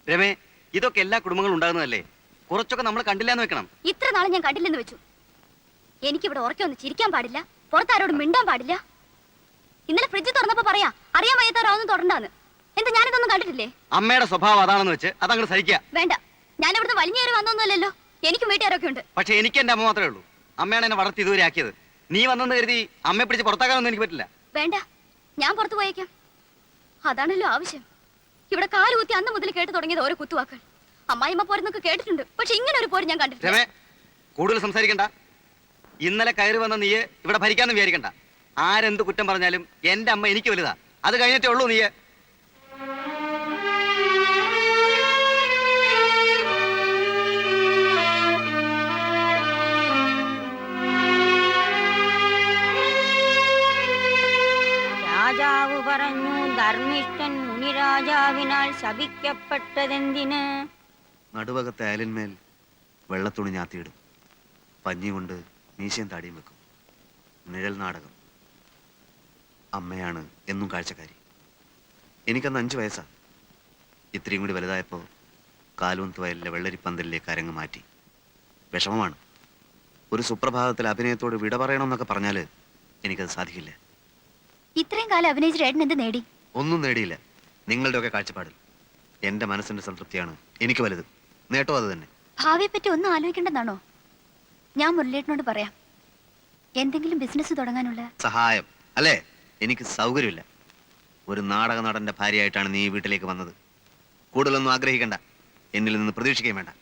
രമേ, ഇതൊക്കെ എല്ലാ കുടുംബങ്ങളും ഉണ്ടാകുന്നതല്ലേ? കുറച്ചൊക്കെ നമ്മൾ കണ്ടില്ലാന്ന് വെക്കണം. ഇത്ര നാളെ ഞാൻ കണ്ടില്ലെന്ന് വെച്ചു. എനിക്കിവിടെ ഉറക്കൊന്ന് ചിരിക്കാൻ പാടില്ല, പുറത്താരോട് മിണ്ടാൻ പാടില്ല. ഇന്നലെ ഫ്രിഡ്ജ് തുറന്നപ്പോ പറയാ അറിയാൻ വയ്യാത്തവരാവൊന്നും തുടണ്ടാന്ന്. എന്താ ഞാനിതൊന്നും കണ്ടിട്ടില്ലേ? അമ്മയുടെ സ്വഭാവം അതാണെന്ന് വെച്ച് അതങ്ങ് സഹിക്കുക. വേണ്ട, ഞാൻ ഇവിടുന്ന് വലിഞ്ഞേറി വന്നൊന്നുമല്ലല്ലോ. എനിക്കും വീട്ടുകാരൊക്കെ ഉണ്ട്. പക്ഷെ എനിക്ക് എന്റെ അമ്മ മാത്രമേ ഉള്ളൂ. അമ്മയാണ് എന്നെ വളർത്തി ഇതുവരെ ആക്കിയത്. നീ വന്നെന്ന് കരുതി അമ്മയെ പിടിച്ച് പുറത്താക്കാനൊന്നും എനിക്ക് പറ്റില്ല. വേണ്ട, ഞാൻ പുറത്തു പോയേക്കാം. അതാണല്ലോ ആവശ്യം. ഇവിടെ കാലുകുത്തി അന്ന് മുതൽ കേട്ട് തുടങ്ങിയത് ഓരോ കുത്തുവാക്കൾ. അമ്മായിമ്മ പോരെന്നൊക്കെ കേട്ടിട്ടുണ്ട്, പക്ഷെ ഇങ്ങനെ ഒരു പോര് ഞാൻ കണ്ടിട്ടില്ല. കൂടുതൽ സംസാരിക്കണ്ട. ഇന്നലെ കയറി വന്ന നീയെ ഇവിടെ ഭരിക്കാന്ന് വിചാരിക്കണ്ട. ആരെന്ത് കുറ്റം പറഞ്ഞാലും എന്റെ അമ്മ എനിക്ക് വലുതാ. അത് കഴിഞ്ഞിട്ടേ ഉള്ളൂ നീയെ. രാജാവ് പറഞ്ഞു, ധർമ്മിഷ്ഠൻ മുനിരാജാവിനാൽ ശപിക്കപ്പെട്ടതെന്തിന്? നടുവകത്തെ അയലിന്മേൽ വെള്ളത്തുണി ഞാത്തിയിടും, പഞ്ഞി കൊണ്ട് മീശയും താടിയും വെക്കും. നിഴൽ നാടകം. അമ്മയാണ് എന്നും കാഴ്ചക്കാരി. എനിക്കന്ന് 5 വയസ്സാ. ഇത്രയും കൂടി വലുതായപ്പോൾ കാലുവന്ത് വയലിലെ വെള്ളരിപ്പന്തലിലേക്ക് അരങ്ങ് മാറ്റി. വിഷമമാണ്. ഒരു സുപ്രഭാതത്തിൽ അഭിനയത്തോട് വിട പറയണമെന്നൊക്കെ പറഞ്ഞാൽ എനിക്കത് സാധിക്കില്ല. ഇത്രയും കാലം അഭിനയിച്ച ഏട്ടൻ എന്ത് നേടി? ഒന്നും നേടിയില്ല. നിങ്ങളുടെയൊക്കെ കാഴ്ചപ്പാടിൽ എന്റെ മനസ്സിന്റെ സംതൃപ്തിയാണ് എനിക്ക് വലുത്. നേട്ടോ അത് തന്നെ. ഭാവിയെ പറ്റി ഒന്നും ആലോചിക്കേണ്ടെന്നാണോ? ഞാൻ മുരളിയേട്ടനോട് പറയാം, എന്തെങ്കിലും ബിസിനസ് തുടങ്ങാനുള്ള സഹായം. അല്ലേ? എനിക്ക് സൗകര്യമില്ല. ഒരു നാടക നടന്റെ ഭാര്യയായിട്ടാണ് നീ വീട്ടിലേക്ക് വന്നത്. കൂടുതലൊന്നും ആഗ്രഹിക്കണ്ട, എന്നിൽ നിന്ന് പ്രതീക്ഷിക്കുകയും വേണ്ട.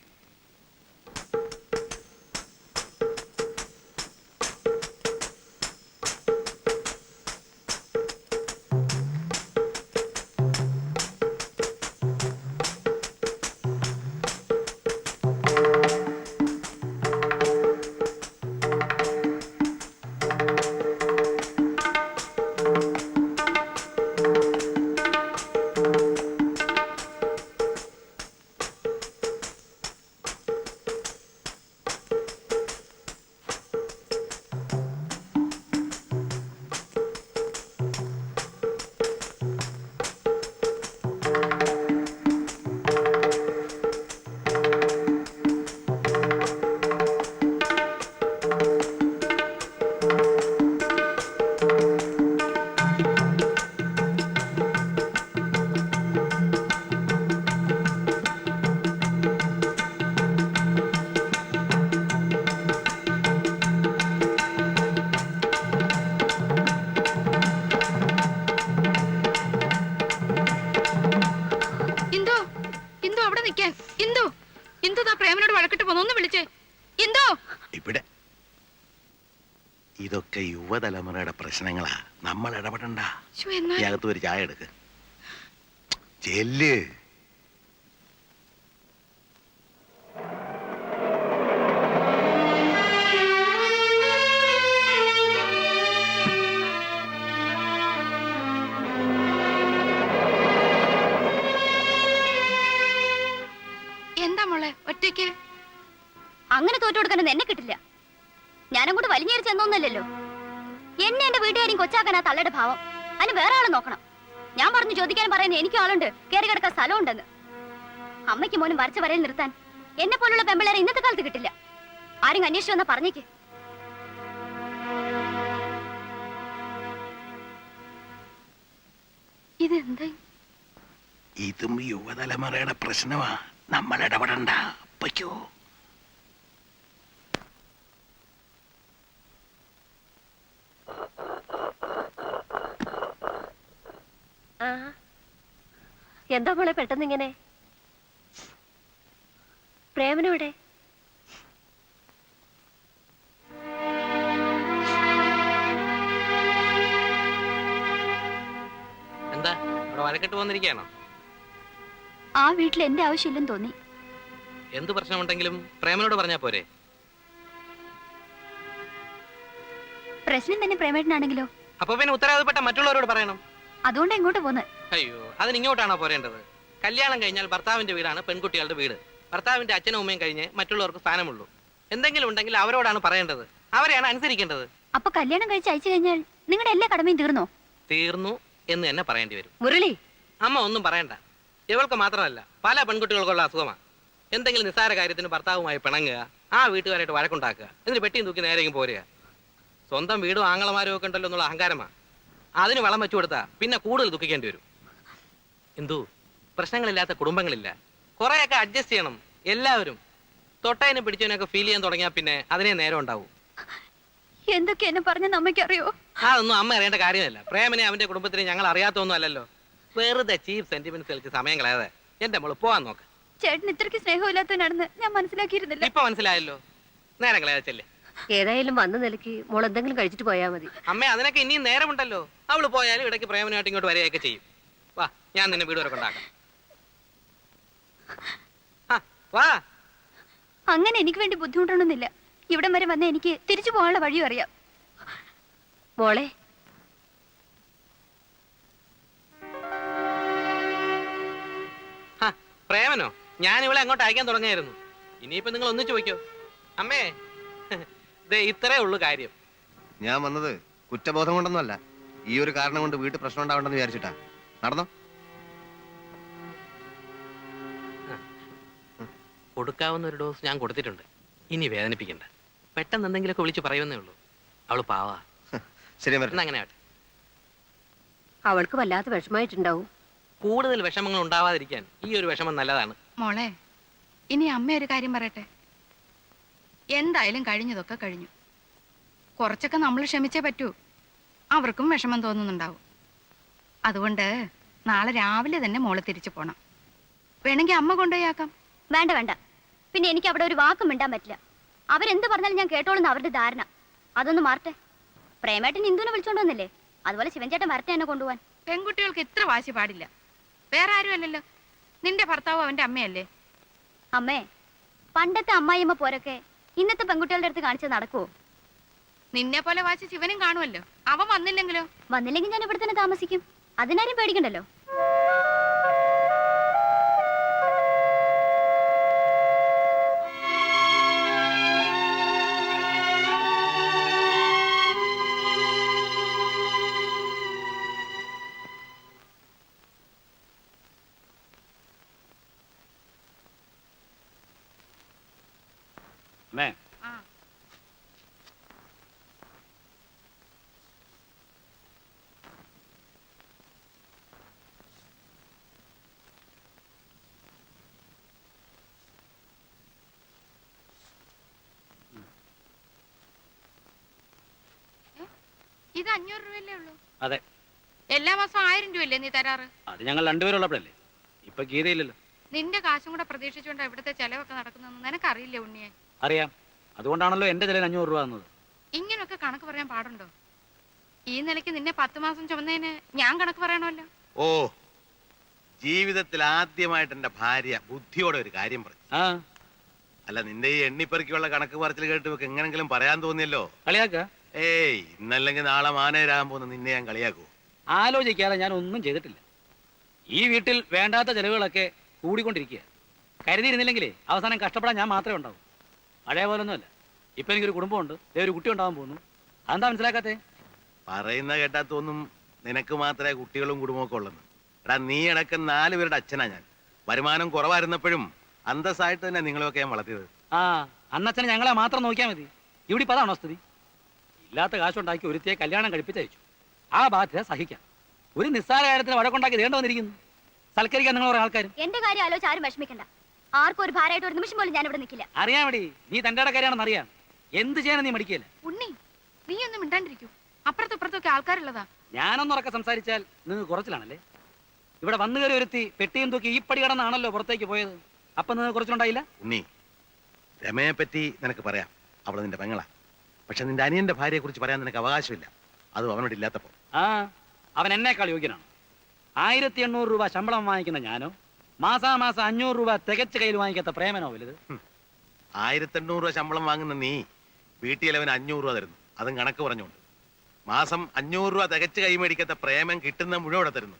ഇതൊക്കെ യുവതലമുറയുടെ പ്രശ്നങ്ങളാ, നമ്മൾ ഇടപെടണ്ട. അകത്ത് ഒരു ചായ എടുക്ക്. ചെല്ല്. എന്താ മോളെ ഒറ്റയ്ക്ക്? അങ്ങനെ തോറ്റു കൊടുക്കാനൊന്നും എന്നെ കിട്ടില്ല. ഞാനങ്ങോട്ട് വലിഞ്ഞേറി ചെന്നൊന്നല്ലോ. എന്നെ എന്റെ വീട്ടുകാരും കൊച്ചാക്കാനാ തള്ളയുടെ ഭാവം. അതിന് വേറെ ആളെ നോക്കണം. ഞാൻ പറഞ്ഞു ചോദിക്കാൻ പറയുന്നത് എനിക്കും ആളുണ്ട്, കയറി കിടക്കാൻ സ്ഥലമുണ്ടെന്ന്. അമ്മയ്ക്ക് മോനും വരച്ച വരയിൽ നിർത്താൻ എന്നെ പോലുള്ള പെമ്പിളേരെ ഇന്നത്തെ കാലത്ത് കിട്ടില്ല. ആരും അന്വേഷിച്ചു വന്നാ പറഞ്ഞേക്ക്. ഇതെന്താ? ഇതും യുവതലമുറയുടെ പ്രശ്നമാ, നമ്മൾ ഇടപെടണ്ട. പറ്റോ? എന്താ മോളെ പെട്ടെന്ന് ഇങ്ങനെ? പ്രേമനോടെ? എന്താ അവിടെ വഴക്കിട്ട് വന്നിരിക്കുകയാണോ? ആ വീട്ടിൽ എന്റെ ആവശ്യമില്ലെന്ന് തോന്നി. എന്ത് പ്രശ്നമുണ്ടെങ്കിലും പ്രേമനോട് പറഞ്ഞാ പോരെ? പ്രശ്നം തന്നെ പ്രേമേട്ടനാണെങ്കിലോ? അപ്പൊ പിന്നെ ഉത്തരവാദപ്പെട്ട മറ്റുള്ളവരോട് പറയണം. അതുകൊണ്ട് എങ്ങോട്ട് പോന്ന്? അയ്യോ, അതിന് ഇങ്ങോട്ടാണോ പോരേണ്ടത്? കല്യാണം കഴിഞ്ഞാൽ ഭർത്താവിന്റെ വീടാണ് പെൺകുട്ടികളുടെ വീട്. ഭർത്താവിന്റെ അച്ഛനും ഉമ്മയും കഴിഞ്ഞ് മറ്റുള്ളവർക്ക് സ്ഥാനമുള്ളൂ. എന്തെങ്കിലും ഉണ്ടെങ്കിൽ അവരോടാണ് പറയേണ്ടത്, അവരെയാണ് അനുസരിക്കേണ്ടത്. അപ്പൊ കല്യാണം കഴിച്ച് അയച്ചു കഴിഞ്ഞാൽ നിങ്ങളുടെ എല്ലാ കടമയും തീർന്നോ? തീർന്നു എന്ന് തന്നെ പറയേണ്ടി വരും. മുരളി, അമ്മ ഒന്നും പറയണ്ട. ഇവൾക്ക് മാത്രമല്ല പല പെൺകുട്ടികൾക്കുള്ള അസുഖമാണ്. എന്തെങ്കിലും നിസ്സാര കാര്യത്തിന് ഭർത്താവുമായി പിണങ്ങുക, ആ വീട്ടുകാരായിട്ട് വഴക്കുണ്ടാക്കുക, എന്നിട്ട് പെട്ടിയും തൂക്കി നേരെയും പോരുക. സ്വന്തം വീടും ആങ്ങളമാരും ഒക്കെ ഉണ്ടല്ലോ എന്നുള്ള അഹങ്കാരമാണ്. അതിന് വളം വെച്ചു കൊടുത്താൽ പിന്നെ കൂടുതൽ ദുഃഖിക്കേണ്ടി വരും. എന്തോ പ്രശ്നങ്ങളില്ലാത്ത കുടുംബങ്ങളില്ല. കുറെയൊക്കെ അഡ്ജസ്റ്റ് ചെയ്യണം എല്ലാവരും. തൊട്ടതിനെ പിടിച്ചതിനൊക്കെ ഫീൽ ചെയ്യാൻ തുടങ്ങിയാൽ പിന്നെ അതിനെ നേരം ഉണ്ടാവും. എന്തൊക്കെ എന്നെ പറഞ്ഞെന്ന് അമ്മയ്ക്കറിയോ? അതൊന്നും അമ്മ അറിയേണ്ട കാര്യമല്ല. പ്രേമനെ അവന്റെ കുടുംബത്തിനെ ഞങ്ങൾ അറിയാത്തൊന്നും അല്ലല്ലോ. വെറുതെ ചീപ്പ് സെന്റിമെന്റ്സ് കളിച്ച് സമയം കളയാതെ എന്റെ മോള് പോവാൻ നോക്ക്. ചേട്ടൻ ഇത്രയ്ക്ക് സ്നേഹമില്ലാത്തവനാണെന്ന് ഞാൻ മനസ്സിലാക്കിയിരുന്നില്ല. ഇപ്പൊ മനസ്സിലായല്ലോ. നേരം കളയാതെ ചെല്ലേ. ഏതായാലും വന്ന നിലയ്ക്ക് മോൾ എന്തെങ്കിലും കഴിച്ചിട്ട് പോയാൽ മതി. അമ്മ അതിനൊക്കെ ഇനിയും നേരമുണ്ടല്ലോ. അവള് പോയാലും ഇടയ്ക്ക് പ്രേമനായിട്ട് ഇങ്ങോട്ട് വരികയൊക്കെ ചെയ്യും. വാ, ഞാൻ നിന്നെ വീട് വരെ കൊണ്ടാക്കാം. വാ. അങ്ങനെ എനിക്ക് വേണ്ടി ബുദ്ധിമുട്ടണമെന്നില്ല. ഇവിടം വരെ വന്ന എനിക്ക് തിരിച്ചു പോകാനുള്ള വഴിയും അറിയാം. മോളെ, പ്രേമനോ? ഞാൻ ഇവിടെ അങ്ങോട്ട് അയക്കാൻ തുടങ്ങിയായിരുന്നു. ഇനിയിപ്പോ നിങ്ങൾ ഒന്നിച്ചു ചോദിക്കോ. അമ്മേ, ദേ ഇത്രേ ഉള്ളു കാര്യം. ഞാൻ വന്നത് കുറ്റബോധം കൊണ്ടൊന്നുമല്ല, ഈ ഒരു കാരണം കൊണ്ട് വീട്ടിൽ പ്രശ്നം ഉണ്ടാവണ്ടെന്ന് വിചാരിച്ചിട്ടാ. നടന്നോ. കൊടുക്കാവുന്ന ഒരു ഡോസ് ഞാൻ കൊടുത്തിട്ടുണ്ട്. ഇനി വേദനിപ്പിക്കണ്ട. പെട്ടെന്ന് എന്തെങ്കിലുമൊക്കെ വിളിച്ച് പറയുന്നേ ഉള്ളൂ. അവള് പാവാ. ശരി, എന്നാ അങ്ങനെ ആട്ടെ. അവൾക്ക് വല്ലാത്ത വിഷമായിട്ടുണ്ടാവും. കൂടുതൽ വിഷമങ്ങൾ ഉണ്ടാവാതിരിക്കാൻ ഈ ഒരു വിഷമം നല്ലതാണ്. മോളെ, ഇനി അമ്മ ഒരു കാര്യം പറയട്ടെ. എന്തായാലും കഴിഞ്ഞതൊക്കെ കഴിഞ്ഞു. കുറച്ചൊക്കെ നമ്മൾ ക്ഷമിച്ചേ പറ്റൂ. അവർക്കും വിഷമം തോന്നുന്നുണ്ടാവും. അതുകൊണ്ട് നാളെ രാവിലെ തന്നെ മോള് തിരിച്ചു പോണം. വേണമെങ്കിൽ അമ്മ കൊണ്ടുപോയി ആക്കാം. വേണ്ട വേണ്ട. പിന്നെ എനിക്ക് അവിടെ ഒരു വാക്കും മിണ്ടാൻ പറ്റില്ല. അവരെന്ത് പറഞ്ഞാലും ഞാൻ കേട്ടോളുന്ന അവരുടെ ധാരണ. അതൊന്ന് മാറട്ടെ. പ്രേമേട്ടൻ ഇന്ദുവിനെ വിളിച്ചോണ്ട് വന്നില്ലേ, അതുപോലെ ശിവൻചേട്ടൻ വരട്ടെ എന്നെ കൊണ്ടുപോവാൻ. പെൺകുട്ടികൾക്ക് ഇത്ര വാശി പാടില്ല. വേറെ ആരും അല്ലല്ലോ. നിന്റെ ഭർത്താവ് അവന്റെ അമ്മയല്ലേ? അമ്മേ, പണ്ടത്തെ അമ്മായിയമ്മ പോരൊക്കെ ഇന്നത്തെ പെൺകുട്ടികളുടെ അടുത്ത് കാണിച്ച് നടക്കുവോ? നിന്നെ പോലെ വാശി ശിവനും കാണുമല്ലോ. അവൻ വന്നില്ലെങ്കിലോ? വന്നില്ലെങ്കിൽ ഞാൻ ഇവിടെ തന്നെ താമസിക്കും. അതിനാരും പേടിക്കണ്ടല്ലോ. ആ. ഇത് 500 രൂപയല്ലേ ഉള്ളൂ? അതെ. എല്ലാ മാസം 1000 രൂപയല്ലേ നീ തരാറ്? അത് ഞങ്ങൾ രണ്ടുപേരുള്ളപ്പോഴല്ലേ. ഇപ്പൊ ഗീതയില്ലല്ലോ. നിന്റെ കാശും കൂടെ പ്രതീക്ഷിച്ചുകൊണ്ട് ഇവിടുത്തെ ചെലവൊക്കെ നടക്കുന്നതെന്ന് നിനക്കറിയില്ലേ ഉണ്ണിയെ? അറിയാം. അതുകൊണ്ടാണല്ലോ എന്റെ ചില 500 രൂപ തന്നത്. ഇങ്ങനൊക്കെ കണക്ക് പറയാൻ പാടുണ്ടോ? ഈ നിലയ്ക്ക് നിന്നെ 10 മാസം ചുമന്നതിന് ഞാൻ കണക്ക് പറയണമല്ലോ. ഓ, ജീവിതത്തിൽ ആദ്യമായിട്ട് എന്റെ ഭാര്യ ബുദ്ധിയോടെ ഒരു കാര്യം പറഞ്ഞു. ആ, അല്ല, നിന്റെ ഈ എണ്ണിപ്പെറുക്കിയുള്ള കണക്ക് പറച്ചിൽ കേട്ട് ഇവക്ക് എങ്ങനെങ്കിലും പറയാൻ തോന്നിയല്ലോ. കളിയാക്ക. ഏയ്, ഇന്നല്ലെങ്കിൽ നാളെ മാനേരാൻ പോകുന്ന നിന്നെ ഞാൻ കളിയാക്കൂ. ആലോചിക്കാതെ ഞാൻ ഒന്നും ചെയ്തിട്ടില്ല. ഈ വീട്ടിൽ വേണ്ടാത്ത ചെലവുകളൊക്കെ കൂടിക്കൊണ്ടിരിക്കുക. കരുതിയിരുന്നില്ലെങ്കിലേ അവസാനം കഷ്ടപ്പെടാൻ ഞാൻ മാത്രമേ ഉണ്ടാവും. പഴയ പോലൊന്നുമല്ല. ഇപ്പൊ എനിക്കൊരു കുടുംബമുണ്ട്, ഒരു കുട്ടി ഉണ്ടാവാൻ പോകുന്നു. അതെന്താ മനസ്സിലാക്കാത്തേ? പറയുന്ന കേട്ടാത്തൊന്നും നിനക്ക് മാത്രമേ കുട്ടികളും കുടുംബമൊക്കെ ഉള്ളെന്ന്. എടാ, നീ അടക്കം 4 പേരുടെ അച്ഛനാ ഞാൻ. വരുമാനം കുറവായിരുന്നപ്പോഴും അന്തസ്സായിട്ട് തന്നെ നിങ്ങളെയൊക്കെ ഞാൻ വളർത്തിയത്. ആ, അന്നച്ഛനെ ഞങ്ങളെ മാത്രം നോക്കിയാൽ മതി. ഇവിടെ ഇപ്പൊ അതാണോ സ്ഥിതി? ഇല്ലാത്ത കാശുണ്ടാക്കി ഒരുത്തിയെ കല്യാണം കഴിപ്പിച്ചയച്ചു. ആ ബാധ്യത സഹിക്കാം. ഒരു നിസ്സാര കാര്യത്തിന് വഴക്കുണ്ടാക്കി ദേണ്ട വന്നിരിക്കുന്നു. സൽക്കരിക്കാൻ നിങ്ങൾ കുറെ ആൾക്കാരും. എന്റെ കാര്യം ആലോചിച്ച് ആരും വിഷമിക്കണ്ട. ആർക്കും ഒരു ഭാരമായിട്ട് ഒരു നിമിഷം പോലും ഞാൻ ഇവിടെ നിൽക്കില്ല. അറിയാൻ വേണ്ടി നീ തന്റെ കാര്യമാണെന്ന് അറിയാം. എന്ത് ചെയ്യാനും നീ മടിക്കില്ല. ഉണ്ണി, നീ ഒന്നും മിണ്ടാണ്ടിരിക്കൂ. അപ്പുറത്തും ഇപ്പുറത്തൊക്കെ ആൾക്കാരുള്ളതാ. ഞാനൊന്നുറക്കെ സംസാരിച്ചാൽ നിങ്ങൾക്ക് കുറച്ചിലാണല്ലേ. ഇവിടെ വന്നു കയറി ഒരുത്തി പെട്ടിയും തൂക്കി ഈ പടി കടന്നാണല്ലോ പുറത്തേക്ക് പോയത്. അപ്പൊ നിങ്ങൾ കുറച്ചിലുണ്ടായില്ല. ഉണ്ണി, രമയെ പറ്റി നിനക്ക് പറയാം. അവള് നിന്റെ പെങ്ങളാ. പക്ഷെ നിന്റെ അനിയന്റെ ഭാര്യയെ കുറിച്ച് പറയാൻ നിനക്ക് അവകാശമില്ല. അതും അവനോട് ഇല്ലാത്തപ്പോ. ആ, അവൻ എന്നേക്കാൾ യോഗ്യനാണ്. 1800 രൂപ ശമ്പളം വാങ്ങിക്കുന്ന ഞാനോ മാസാമാസം 500 രൂപ തികച്ച് കയ്യിൽ വാങ്ങിക്കാത്ത പ്രേമനോ വലുത്? 1800 രൂപ ശമ്പളം വാങ്ങുന്ന നീ വീട്ടിലവന് 500 രൂപ തരുന്നു. അതും കണക്ക് പറഞ്ഞുകൊണ്ട്. മാസം 500 രൂപ തികച്ച് കൈ മേടിക്കാത്ത പ്രേമൻ കിട്ടുന്ന മുഴുവൻ തരുന്നു.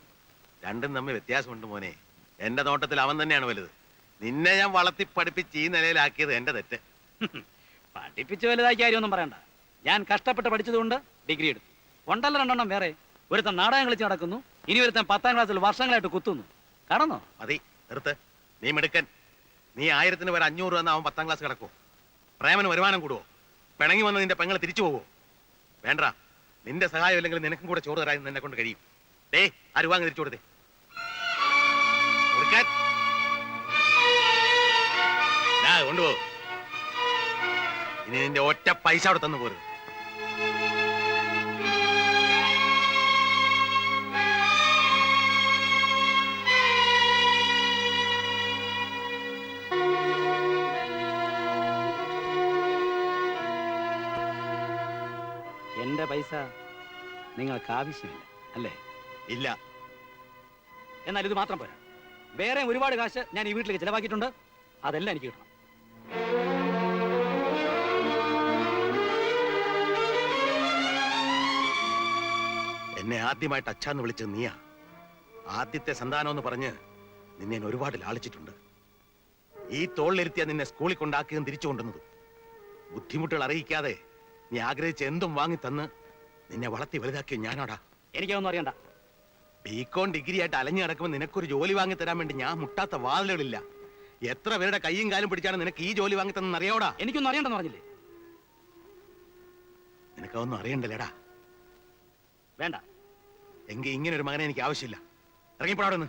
രണ്ടും തമ്മിൽ വ്യത്യാസമുണ്ട് മോനെ. എന്റെ നോട്ടത്തിൽ അവൻ തന്നെയാണ് വലുത്. നിന്നെ ഞാൻ വളർത്തി പഠിപ്പിച്ച് ഈ നിലയിലാക്കിയത് എന്റെ തെറ്റ്. പഠിപ്പിച്ച് വലുതാക്കി കാര്യമൊന്നും പറയണ്ട. ഞാൻ കഷ്ടപ്പെട്ട് പഠിച്ചതുകൊണ്ട് ഡിഗ്രി എടുത്തു. ഉണ്ടല്ലോ 2 വേറെ. ഒരുത്തൻ നാടകം കളിച്ച് നടക്കുന്നു. ഇനി ഒരുത്തൻ 10ാം ക്ലാസ്സിൽ വർഷങ്ങളായിട്ട് കുത്തുന്നു. കടന്നോ? മതി, നിർത്ത്. നീ മിടുക്കൻ. നീ 1000-ന് വരെ 500 രൂപ അവൻ 10ാം ക്ലാസ് കിടക്കുവോ? പ്രേമന് വരുമാനം കൂടുവോ? പിണങ്ങി വന്ന് നിന്റെ പെങ്ങൾ തിരിച്ചു പോവോ? വേണ്ട, നിന്റെ സഹായം ഇല്ലെങ്കിൽ നിനക്കും കൂടെ ചോറ് തരാൻ നിന്നെ കൊണ്ട് കഴിയും. ഡേ, ആ രൂപ അങ്ങ് തിരിച്ചു കൊടുത്തേ. കൊടുക്കാൻ കൊണ്ടുപോ. ഇനി നിന്റെ ഒറ്റ പൈസ അവിടെ തന്നു പോരുത്. എന്റെ പൈസ നിങ്ങൾക്ക് ആവശ്യമില്ല അല്ലേ? ഇല്ല. എന്നാൽ ഇത് മാത്രം പോരാ, വേറെ ഒരുപാട് കാശ് ഞാൻ ഈ വീട്ടിലേക്ക് ചിലവാക്കിയിട്ടുണ്ട്. അതെല്ലാം എനിക്ക് കിട്ടണം. എന്നെ ആദ്യമായിട്ട് അച്ഛാന്ന് വിളിച്ചത് നീയാ. ആദ്യത്തെ സന്താനം എന്ന് പറഞ്ഞ് നിന്നെ ഞാൻ ഒരുപാട് ലാളിച്ചിട്ടുണ്ട്. ഈ തോളിലിരുത്തിയ നിന്നെ സ്കൂളിൽ കൊണ്ടാക്കുകയും തിരിച്ചു കൊണ്ടുവന്നത്. ബുദ്ധിമുട്ടുകൾ അറിയിക്കാതെ നീ ആഗ്രഹിച്ച എന്തും വാങ്ങി തന്ന് നിന്നെ വളർത്തി വലുതാക്കിയ ഞാനാടാ. എനിക്കൊന്നും അറിയണ്ട. ബികോം ഡിഗ്രി ആയിട്ട് അലഞ്ഞു നടക്കുമ്പോൾ നിനക്കൊരു ജോലി വാങ്ങി തരാൻ വേണ്ടി ഞാൻ മുട്ടാത്ത വാതിലുകളില്ല. എത്ര പേരുടെ കൈയും കാലും പിടിച്ചാണ് നിനക്ക് ഈ ജോലി വാങ്ങി തന്നെ അറിയാവൂടാ. എനിക്കൊന്നും അറിയണ്ടെന്ന് പറഞ്ഞില്ലേ? നിനക്കൊന്നും അറിയണ്ടല്ലേടാ. വേണ്ട. എങ്കിൽ ഇങ്ങനെ ഒരു മകനെ എനിക്ക് ആവശ്യമില്ല. ഇറങ്ങിപ്പോടാ നിന്ന്.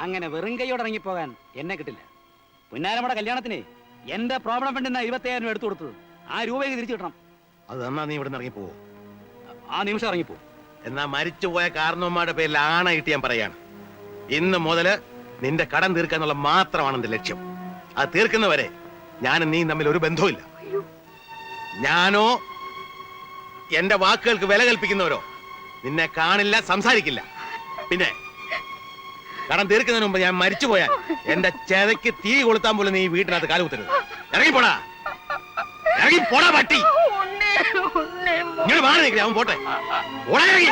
അങ്ങനെ വെറും കൈയോടെ ഇറങ്ങിപ്പോകാൻ എന്നെ കിട്ടില്ല. പുന്നാരമ്മയുടെ കല്യാണത്തിന് എന്റെ പ്രോബ്ലം ഫണ്ടിൽ 25,000 രൂപ എടുത്തു കൊടുത്തത്. ആ രൂപ തിരിച്ചു കിട്ടണം. അത് തന്നാ നീ ഇവിടെ നിന്ന് ഇറങ്ങിപ്പോവോ? ആ നിമിഷം ഇറങ്ങിപ്പോ. എന്നാ മരിച്ചുപോയ കാരണവന്മാരുടെ പേരിൽ ആണയിട്ട് ഞാൻ പറയാണ്, ഇന്ന് മുതല് നിന്റെ കടം തീർക്കാന്നുള്ള മാത്രമാണ് എന്റെ ലക്ഷ്യം. അത് തീർക്കുന്നവരെ ഞാനും നീ തമ്മിൽ ഒരു ബന്ധവുമില്ല. ഞാനോ എന്റെ വാക്കുകൾക്ക് വില കൽപ്പിക്കുന്നവരോ നിന്നെ കാണില്ല, സംസാരിക്കില്ല. പിന്നെ കടം തീർക്കുന്നതിന് മുമ്പ് ഞാൻ മരിച്ചുപോയാൽ എന്റെ ചെതയ്ക്ക് തീ കൊളുത്താൻ പോലും നീ വീട്ടിനകത്ത് കാലുകുത്തരുത്. ഇറങ്ങിപ്പോടാ, ഇറങ്ങിപ്പോടാ പട്ടി. ഇങ്ങനെ മാറി നിൽക്കില്ല, അവൻ പോട്ടെ. ഓടാ ഇറങ്ങി.